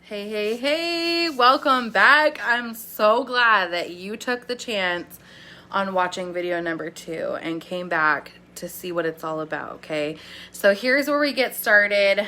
Hey, hey, hey, welcome back. I'm so glad that you took the chance on watching video number 2 and came back to see what it's all about, okay? So here's where we get started.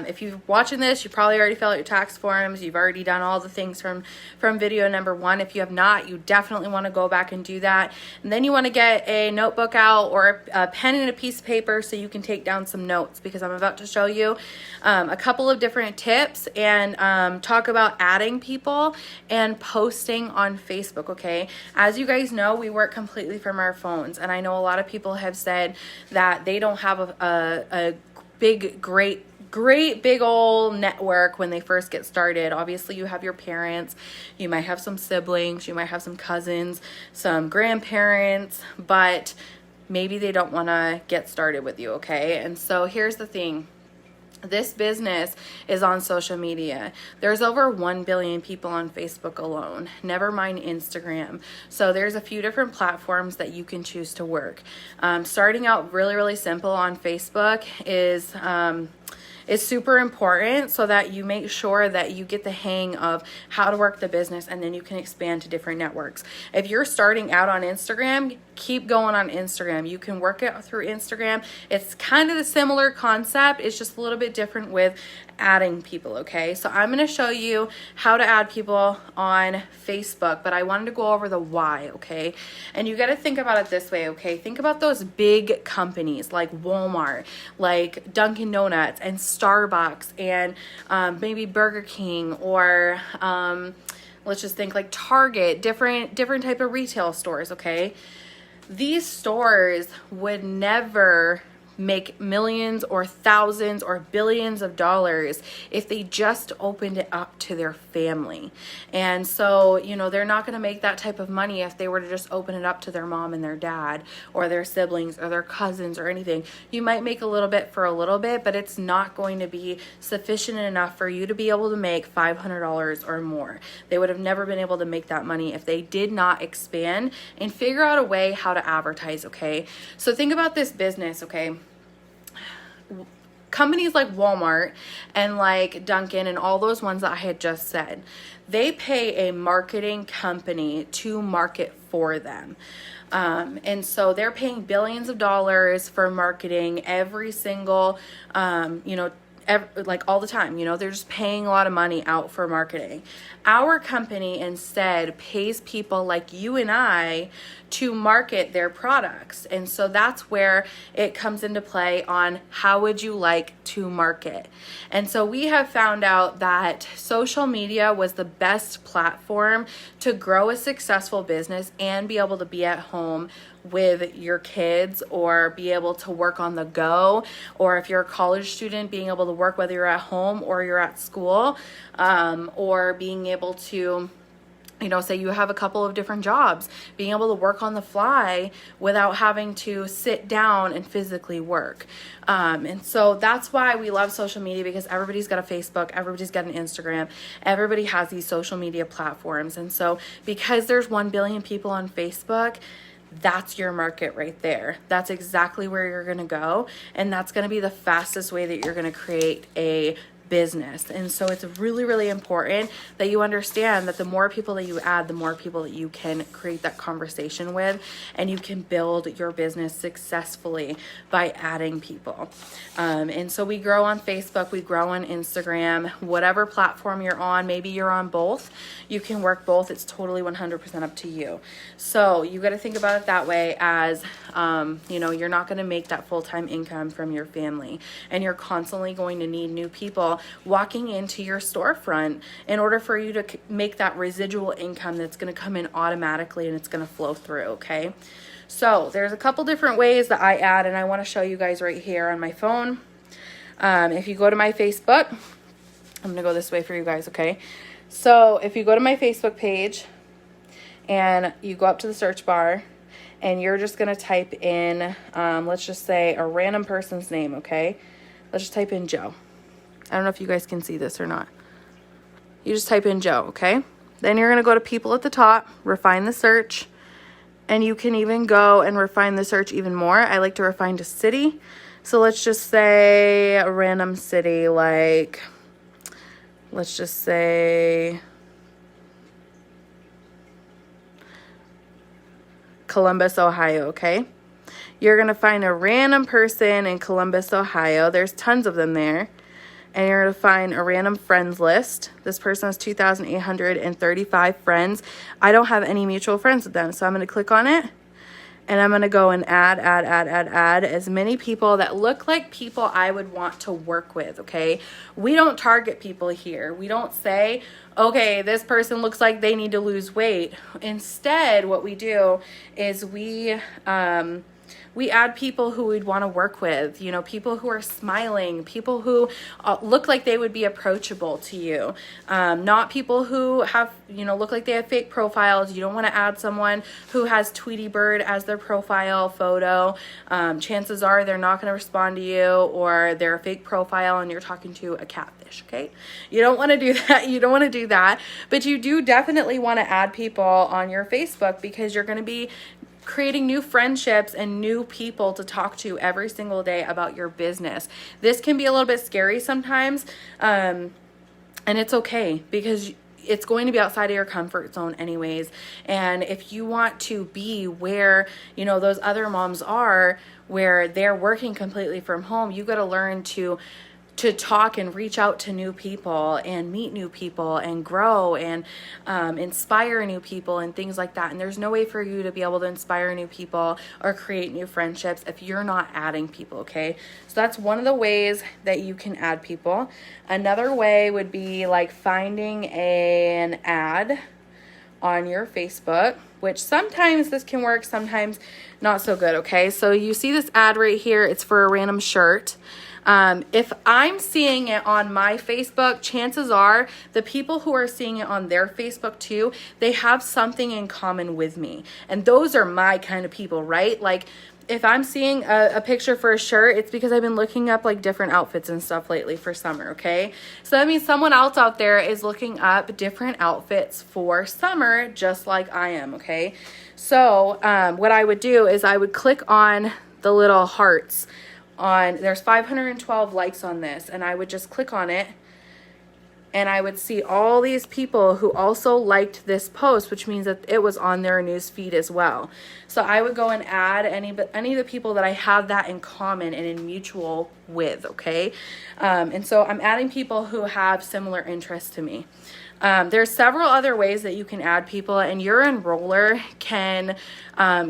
If you're watching this, you probably already filled out your tax forms. You've already done all the things from video number 1. If you have not, you definitely want to go back and do that. And then you want to get a notebook out or a pen and a piece of paper so you can take down some notes, because I'm about to show you a couple of different tips and talk about adding people and posting on Facebook, okay? As you guys know, we work completely from our phones, and I know a lot of people have said that they don't have a big, great big old network when they first get started. Obviously, you have your parents, you might have some siblings, you might have some cousins, some grandparents, but maybe they don't want to get started with you, okay? And so here's the thing. This business is on social media. There's over 1 billion people on Facebook alone, never mind Instagram. So there's a few different platforms that you can choose to work. Starting out really simple on Facebook is super important, so that you make sure that you get the hang of how to work the business, and then you can expand to different networks. If you're starting out on Instagram, keep going on Instagram. You can work it through Instagram. It's kind of the similar concept. It's just a little bit different with adding people, okay? So I'm going to show you how to add people on Facebook, but I wanted to go over the why, okay? And you got to think about it this way, okay? Think about those big companies like Walmart, like Dunkin' Donuts and Starbucks, and maybe Burger King, or let's just think like Target, different type of retail stores, okay? These stores would never make millions or thousands or billions of dollars if they just opened it up to their family. And so, you know, they're not going to make that type of money if they were to just open it up to their mom and their dad or their siblings or their cousins or anything. You might make a little bit for a little bit, but it's not going to be sufficient enough for you to be able to make $500 or more. They would have never been able to make that money if they did not expand and figure out a way how to advertise, okay? So think about this business, okay? Companies like Walmart and like Dunkin' and all those ones that I had just said, they pay a marketing company to market for them. And so they're paying billions of dollars for marketing every single, like all the time, you know, they're just paying a lot of money out for marketing. Our company instead pays people like you and I to market their products. And so that's where it comes into play on how would you like to market. And so we have found out that social media was the best platform to grow a successful business and be able to be at home with your kids, or be able to work on the go, or if you're a college student, being able to work whether you're at home or you're at school, or being able to, you know, say you have a couple of different jobs, being able to work on the fly without having to sit down and physically work. And so that's why we love social media, because everybody's got a Facebook, everybody's got an Instagram, everybody has these social media platforms. And so because there's 1 billion people on Facebook, that's your market right there. That's exactly where you're going to go. And that's going to be the fastest way that you're going to create a business. And so it's really important that you understand that the more people that you add, the more people that you can create that conversation with, and you can build your business successfully by adding people. And so we grow on Facebook, we grow on Instagram, whatever platform you're on. Maybe you're on both. You can work both. It's totally 100% up to you. So you got to think about it that way, as you know, you're not going to make that full-time income from your family, and you're constantly going to need new people walking into your storefront in order for you to make that residual income that's going to come in automatically, and it's going to flow through, okay? So there's a couple different ways that I add, and I want to show you guys right here on my phone. If you go to my Facebook, I'm going to go this way for you guys, okay? So if you go to my Facebook page and you go up to the search bar, and you're just going to type in, let's just say a random person's name, okay? Let's just type in Joe. I don't know if you guys can see this or not. You just type in Joe, okay? Then you're going to go to people at the top, refine the search, and you can even go and refine the search even more. I like to refine to city. So let's just say a random city like let's just say Columbus, Ohio, okay? You're going to find a random person in Columbus, Ohio. There's tons of them there. And you're going to find a random friends list. This person has 2,835 friends. I don't have any mutual friends with them, so I'm going to click on it. And I'm going to go and add as many people that look like people I would want to work with, okay? We don't target people here. We don't say, okay, this person looks like they need to lose weight. Instead, what we do is we add people who we'd want to work with, you know, people who are smiling, people who look like they would be approachable to you, not people who have, you know, look like they have fake profiles. You don't want to add someone who has Tweety Bird as their profile photo. Chances are they're not going to respond to you, or they're a fake profile and you're talking to a catfish, okay? You don't want to do that. You don't want to do that, but you do definitely want to add people on your Facebook, because you're going to be creating new friendships and new people to talk to every single day about your business. This can be a little bit scary sometimes, and it's okay, because it's going to be outside of your comfort zone anyways. And if you want to be where, you know, those other moms are, where they're working completely from home, you got to learn to talk and reach out to new people and meet new people and grow and inspire new people and things like that. And there's no way for you to be able to inspire new people or create new friendships if you're not adding people, okay? So that's one of the ways that you can add people. Another way would be like finding an ad on your Facebook, which sometimes this can work, sometimes not so good, okay? So you see this ad right here, it's for a random shirt. If I'm seeing it on my Facebook, chances are the people who are seeing it on their Facebook too, they have something in common with me. And those are my kind of people, right? Like if I'm seeing a picture for a shirt, it's because I've been looking up like different outfits and stuff lately for summer, okay? So that means someone else out there is looking up different outfits for summer, just like I am, okay? So what I would do is I would click on the little hearts there's 512 likes on this, and I would just click on it, and I would see all these people who also liked this post, which means that it was on their news feed as well. So I would go and add any of the people that I have that in common and in mutual with, okay? And so I'm adding people who have similar interests to me. There's several other ways that you can add people, and your enroller can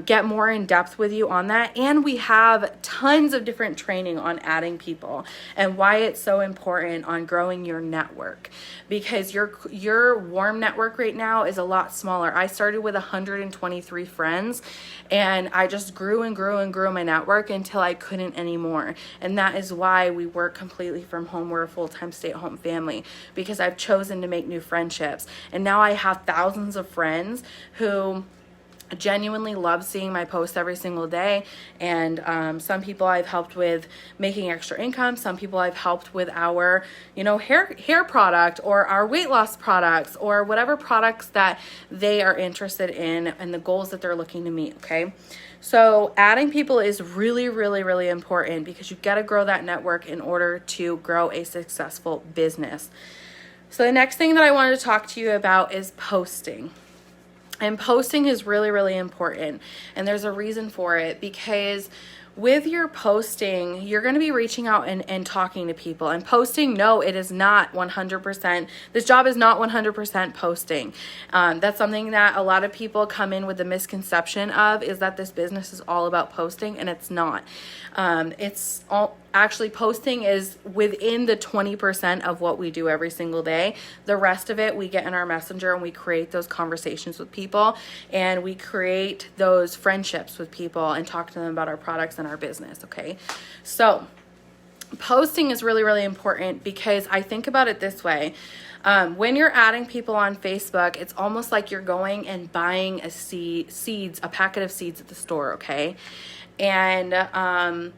get more in depth with you on that. And we have tons of different training on adding people and why it's so important on growing your network, because your warm network right now is a lot smaller. I started with 123 friends, and I just grew and grew and grew my network until I couldn't anymore. And that is why we work completely from home. We're a full-time stay-at-home family, because I've chosen to make new friendships. And now I have thousands of friends who genuinely love seeing my posts every single day. And some people I've helped with making extra income. Some people I've helped with our, you know, hair product or our weight loss products or whatever products that they are interested in and the goals that they're looking to meet, okay? So adding people is really, really, really important, because you got to grow that network in order to grow a successful business. So the next thing that I wanted to talk to you about is posting. And posting is really, really important. And there's a reason for it, because with your posting, you're going to be reaching out and talking to people. And posting, no, it is not 100%. This job is not 100% posting. That's something that a lot of people come in with the misconception of, is that this business is all about posting, and it's not. Actually, posting is within the 20% of what we do every single day. The rest of it, we get in our messenger and we create those conversations with people, and we create those friendships with people and talk to them about our products and our business, okay? So posting is really, really important, because I think about it this way. When you're adding people on Facebook, it's almost like you're going and buying a packet of seeds at the store, okay? And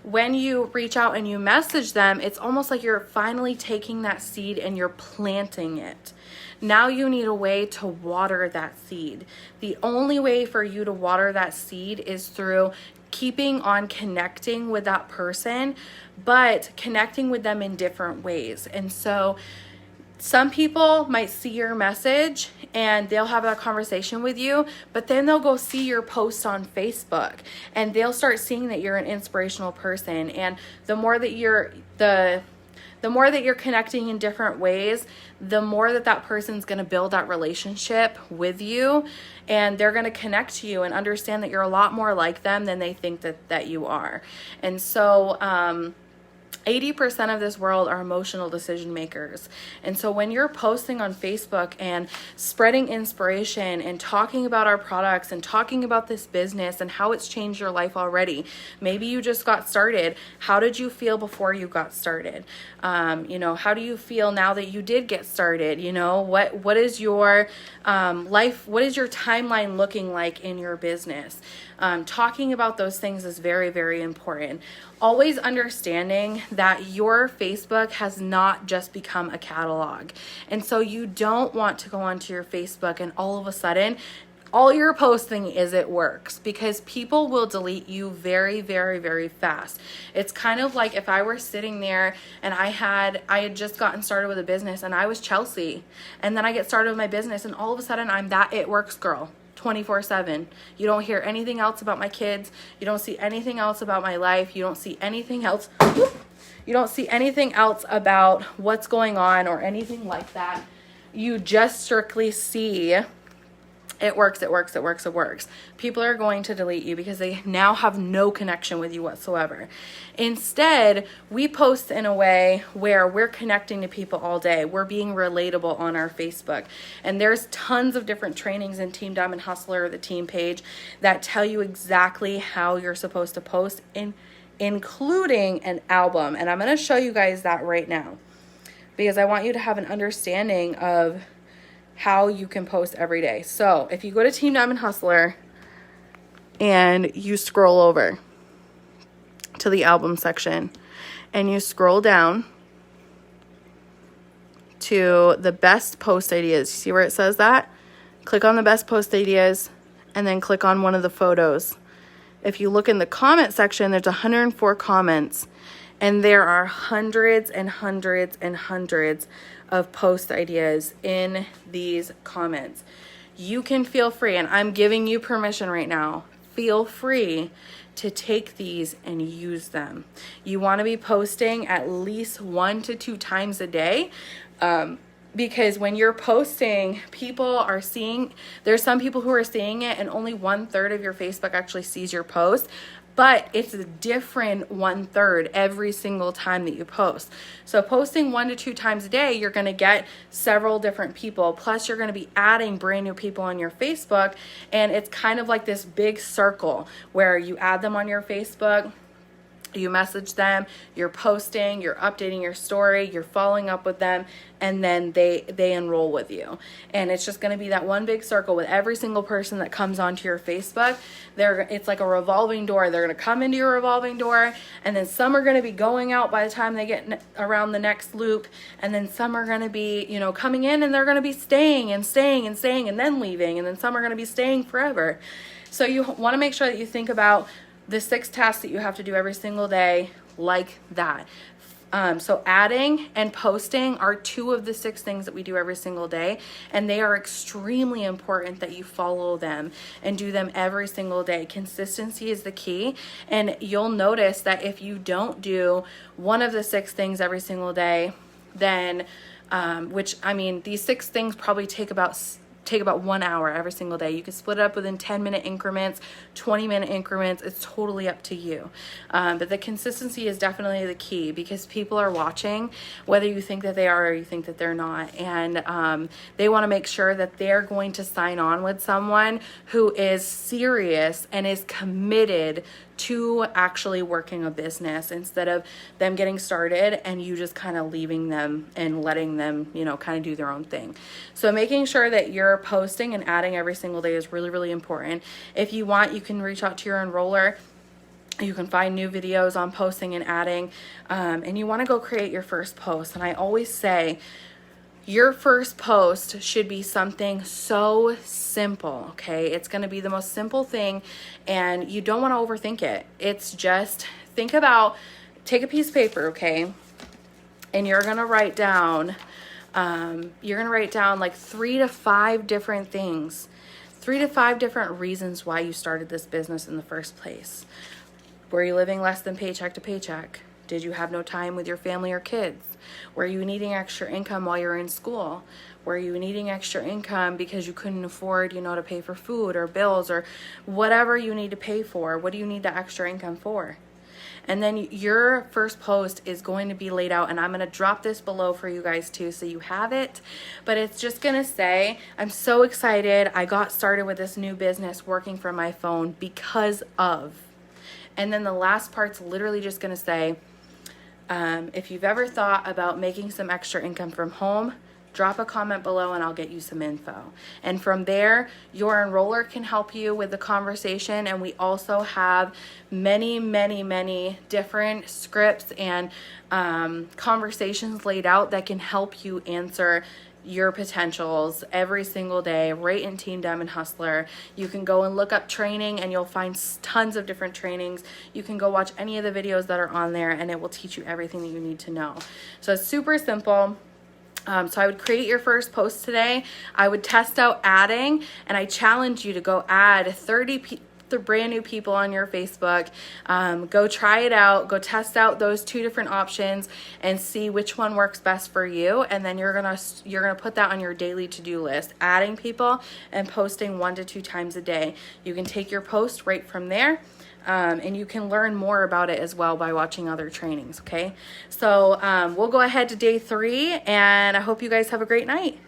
when you reach out and you message them, it's almost like you're finally taking that seed and you're planting it. Now you need a way to water that seed. The only way for you to water that seed is through keeping on connecting with that person, but connecting with them in different ways. And so some people might see your message and they'll have that conversation with you, but then they'll go see your post on Facebook and they'll start seeing that you're an inspirational person. And the more that you're connecting in different ways, the more that person's going to build that relationship with you, and they're going to connect to you and understand that you're a lot more like them than they think that you are. And so 80% of this world are emotional decision makers. And so when you're posting on Facebook and spreading inspiration and talking about our products and talking about this business and how it's changed your life already, maybe you just got started. How did you feel before you got started? How do you feel now that you did get started? What is your life? What is your timeline looking like in your business? Talking about those things is very, very important. Always understanding that your Facebook has not just become a catalog. And so you don't want to go onto your Facebook and all of a sudden all you're posting is it works, because people will delete you very, very, very fast. It's kind of like if I were sitting there and I had just gotten started with a business and I was Chelsea, and then I get started with my business and all of a sudden I'm that it works girl. 24/7. You don't hear anything else about my kids. You don't see anything else about my life. You don't see anything else. You don't see anything else about what's going on or anything like that. You just strictly see it works, it works, it works, it works. People are going to delete you because they now have no connection with you whatsoever. Instead, we post in a way where we're connecting to people all day. We're being relatable on our Facebook. And there's tons of different trainings in Team Diamond Hustler, the team page, that tell you exactly how you're supposed to post, including an album. And I'm going to show you guys that right now, because I want you to have an understanding of how you can post every day. So if you go to Team Diamond Hustler and you scroll over to the album section and you scroll down to the best post ideas, see where it says that? Click on the best post ideas and then click on one of the photos. If you look in the comment section, there's 104 comments, and there are hundreds and hundreds and hundreds of post ideas in these comments. You can feel free, and I'm giving you permission right now, feel free to take these and use them. You want to be posting at least 1 to 2 times a day, because when you're posting, people are seeing, there's some people who are seeing it and only 1/3 of your Facebook actually sees your post. But it's a different 1/3 every single time that you post. So posting 1 to 2 times a day, you're going to get several different people. Plus, you're going to be adding brand new people on your Facebook. And it's kind of like this big circle where you add them on your Facebook, you message them, you're posting, you're updating your story, you're following up with them, and then they enroll with you. And it's just going to be that one big circle with every single person that comes onto your Facebook. It's like a revolving door. They're going to come into your revolving door, and then some are going to be going out by the time they get around the next loop, and then some are going to be, coming in, and they're going to be staying and staying and staying and then leaving, and then some are going to be staying forever. So you want to make sure that you think about the 6 tasks that you have to do every single day like that. So adding and posting are 2 of the 6 things that we do every single day, and they are extremely important that you follow them and do them every single day. Consistency is the key, and you'll notice that if you don't do one of the 6 things every single day, then these 6 things probably take about 1 hour every single day. You can split it up within 10-minute increments, 20-minute increments. It's totally up to you. But the consistency is definitely the key, because people are watching, whether you think that they are or you think that they're not. And they want to make sure that they're going to sign on with someone who is serious and is committed to actually working a business, instead of them getting started and you just kind of leaving them and letting them, kind of do their own thing. So making sure that you're posting and adding every single day is really, really important. If you want, you can reach out to your enroller. You can find new videos on posting and adding, and you want to go create your first post. And I always say, your first post should be something so simple, okay? It's going to be the most simple thing, and you don't want to overthink it. It's just, take a piece of paper, okay? And you're going to write down You're going to write down like 3 to 5 different things, 3 to 5 different reasons why you started this business in the first place. Were you living less than paycheck to paycheck? Did you have no time with your family or kids? Were you needing extra income while you're in school? Were you needing extra income because you couldn't afford, to pay for food or bills or whatever you need to pay for? What do you need the extra income for? And then your first post is going to be laid out, and I'm going to drop this below for you guys too so you have it. But it's just going to say, I'm so excited. I got started with this new business working from my phone because of. And then the last part's literally just going to say, if you've ever thought about making some extra income from home, drop a comment below and I'll get you some info. And from there, your enroller can help you with the conversation. And we also have many, many, many different scripts and conversations laid out that can help you answer your potentials every single day right in Team Dem and Hustler. You can go and look up training and you'll find tons of different trainings. You can go watch any of the videos that are on there and it will teach you everything that you need to know. So it's super simple. So I would create your first post today. I would test out adding, and I challenge you to go add 30 brand new people on your Facebook. Go try it out. Go test out those 2 different options and see which one works best for you. And then you're gonna put that on your daily to-do list, adding people and posting 1 to 2 times a day. You can take your post right from there. And you can learn more about it as well by watching other trainings, okay? So we'll go ahead to day 3, and I hope you guys have a great night.